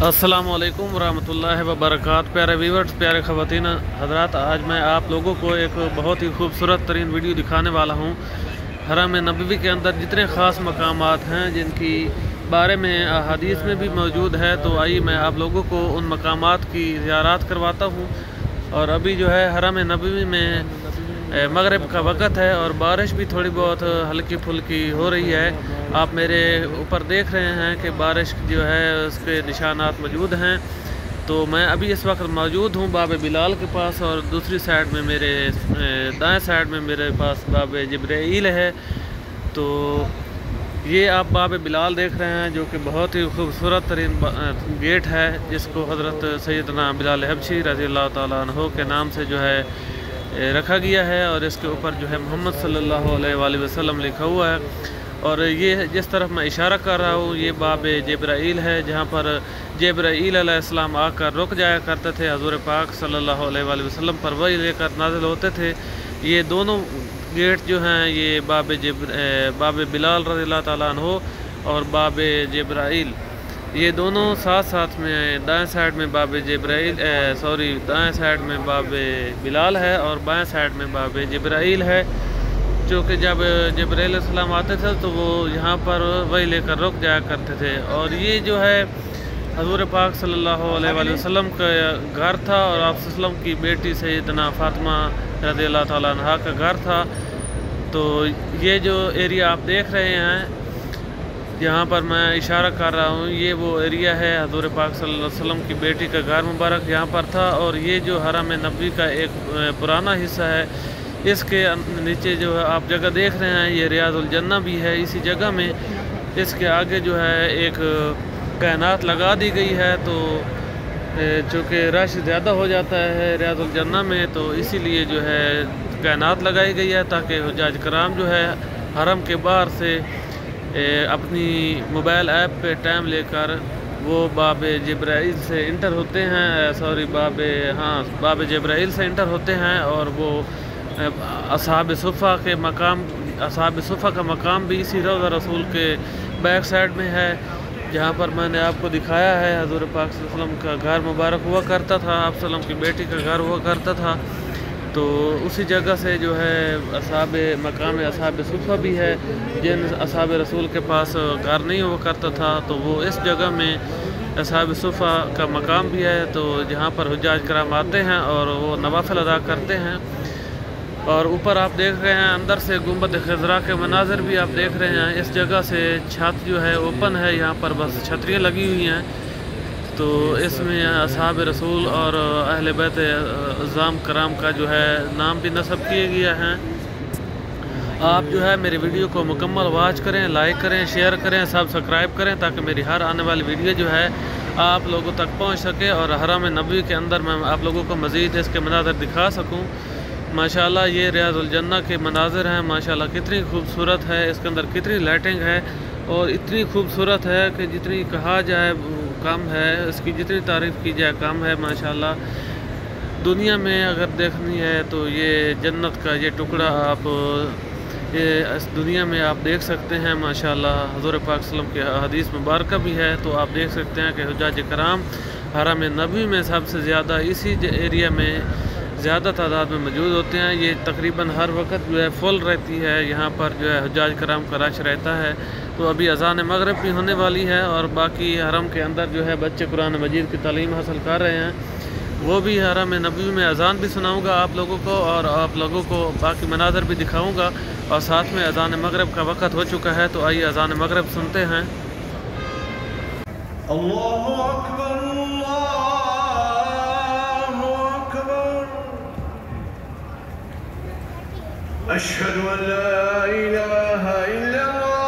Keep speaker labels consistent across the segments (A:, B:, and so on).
A: السلام علیکم ورحمۃ اللہ وبرکاتہ۔ پیارے ویورز، پیارے خواتین حضرات، آج میں آپ لوگوں کو ایک بہت ہی خوبصورت ترین ویڈیو دکھانے والا ہوں۔ حرم نبوی کے اندر جتنے خاص مقامات ہیں جن کی بارے میں احادیث میں بھی موجود ہے، تو آئیے میں آپ لوگوں کو ان مقامات کی زیارات کرواتا ہوں۔ اور ابھی جو ہے حرم نبوی میں مغرب کا وقت ہے اور بارش بھی تھوڑی بہت ہلکی پھلکی ہو رہی ہے۔ آپ میرے اوپر دیکھ رہے ہیں کہ بارش جو ہے اس کے نشانات موجود ہیں۔ تو میں ابھی اس وقت موجود ہوں باب بلال کے پاس، اور دوسری سائڈ میں میرے دائیں سائڈ میں میرے پاس باب جبرائیل ہے۔ تو یہ آپ باب بلال دیکھ رہے ہیں، جو کہ بہت ہی خوبصورت ترین گیٹ ہے، جس کو حضرت سیدنا بلال حبشی رضی اللہ تعالیٰ عنہ کے نام سے جو ہے رکھا گیا ہے، اور اس کے اوپر جو ہے محمد صلی اللہ علیہ وآلہ وسلم لکھا ہوا ہے۔ اور یہ جس طرف میں اشارہ کر رہا ہوں، یہ باب جبرائیل ہے، جہاں پر جبرائیل علیہ السلام آ کر رک جایا کرتے تھے حضور پاک صلی اللہ علیہ وآلہ وسلم پر، وہی لے کر نازل ہوتے تھے۔ یہ دونوں گیٹ جو ہیں، یہ باب بلال رضی اللہ تعالیٰ عنہ اور باب جبرائیل، یہ دونوں ساتھ ساتھ میں دائیں سائڈ میں باب دائیں سائڈ میں باب بلال ہے اور بائیں سائڈ میں باب جبرائیل ہے، چونکہ جب جبرائیل علیہ السلام آتے تھے تو وہ یہاں پر وہی لے کر رک جایا کرتے تھے۔ اور یہ جو ہے حضور پاک صلی اللہ علیہ وآلہ وسلم کا گھر تھا، اور آپ صلی اللہ علیہ وسلم کی بیٹی سیدنا فاطمہ رضی اللہ تعالیٰ عنہ کا گھر تھا۔ تو یہ جو ایریا آپ دیکھ رہے ہیں، یہاں پر میں اشارہ کر رہا ہوں، یہ وہ ایریا ہے حضور پاک صلی اللہ علیہ وسلم کی بیٹی کا گھر مبارک یہاں پر تھا۔ اور یہ جو حرم نبوی کا ایک پرانا حصہ ہے، اس کے نیچے جو ہے آپ جگہ دیکھ رہے ہیں، یہ ریاض الجنہ بھی ہے اسی جگہ میں۔ اس کے آگے جو ہے ایک کائنات لگا دی گئی ہے، تو چونکہ رش زیادہ ہو جاتا ہے ریاض الجنہ میں، تو اسی لیے جو ہے کائنات لگائی گئی ہے، تاکہ حجاج کرام جو ہے حرم کے باہر سے اپنی موبائل ایپ پہ ٹائم لے کر وہ باب جبرائیل سے انٹر ہوتے ہیں، باب جبرائیل سے انٹر ہوتے ہیں، اور وہ اصحاب صفہ کا مقام بھی اسی روضہ رسول کے بیک سائڈ میں ہے، جہاں پر میں نے آپ کو دکھایا ہے حضور پاک صلی اللہ علیہ وسلم کا گھر مبارک ہوا کرتا تھا، آپ صلی اللہ علیہ وسلم کی بیٹی کا گھر ہوا کرتا تھا۔ تو اسی جگہ سے جو ہے مقام اصحاب صفہ بھی ہے، جن اصحاب رسول کے پاس گھر نہیں ہوا کرتا تھا، تو وہ اس جگہ میں اصحاب صفہ کا مقام بھی ہے، تو جہاں پر حجاج کرام آتے ہیں اور وہ نوافل ادا کرتے ہیں۔ اور اوپر آپ دیکھ رہے ہیں اندر سے گنبد خضرا کے مناظر بھی آپ دیکھ رہے ہیں۔ اس جگہ سے چھت جو ہے اوپن ہے، یہاں پر بس چھتریاں لگی ہوئی ہیں، تو اس میں اصحاب رسول اور اہل بیت اعظام کرام کا جو ہے نام بھی نصب کیے گیا ہیں۔ آپ جو ہے میری ویڈیو کو مکمل واچ کریں، لائک کریں، شیئر کریں، سبسکرائب کریں، تاکہ میری ہر آنے والی ویڈیو جو ہے آپ لوگوں تک پہنچ سکے، اور حرم نبوی کے اندر میں آپ لوگوں کو مزید اس کے مناظر دکھا سکوں۔ ماشاءاللہ یہ ریاض الجنہ کے مناظر ہیں، ماشاءاللہ کتنی خوبصورت ہے، اس کے اندر کتنی لائٹنگ ہے، اور اتنی خوبصورت ہے کہ جتنی کہا جائے کم ہے، اس کی جتنی تعریف کی جائے کم ہے۔ ماشاءاللہ دنیا میں اگر دیکھنی ہے تو یہ جنت کا یہ ٹکڑا آپ اس دنیا میں آپ دیکھ سکتے ہیں۔ ماشاءاللہ حضور پاک صلی اللہ علیہ وسلم کی حدیث مبارکہ بھی ہے، تو آپ دیکھ سکتے ہیں کہ حجاج کرام حرم نبوی میں سب سے زیادہ اسی ایریا میں زیادہ تعداد میں موجود ہوتے ہیں۔ یہ تقریباً ہر وقت جو ہے فل رہتی ہے، یہاں پر جو ہے حجاج کرام کا رش رہتا ہے۔ تو ابھی اذان مغرب بھی ہونے والی ہے، اور باقی حرم کے اندر جو ہے بچے قرآن مجید کی تعلیم حاصل کر رہے ہیں، وہ بھی حرم نبوی میں اذان بھی سناؤں گا آپ لوگوں کو، اور آپ لوگوں کو باقی مناظر بھی دکھاؤں گا، اور ساتھ میں اذان مغرب کا وقت ہو چکا ہے، تو آئیے اذان مغرب سنتے ہیں۔
B: اللہ اکبر، اشہد ان لا الہ الا اللہ،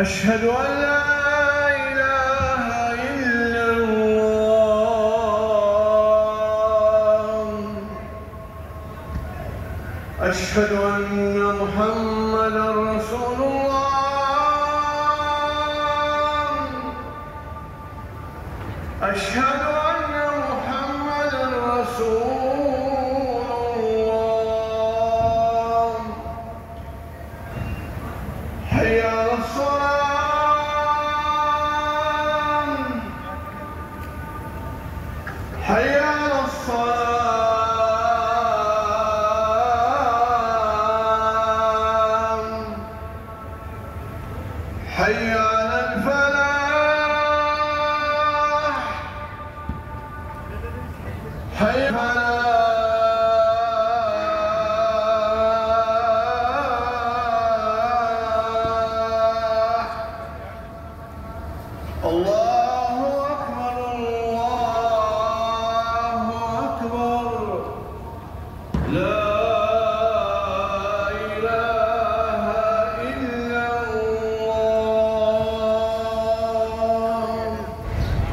B: اشہد ان لا الہ الا اللہ، اشہد ان محمد رسول اللہ، اشہد حي على الصلاة حي على الصلاة حي على الفلاح حي على الله أكبر الله أكبر لا إله إلا الله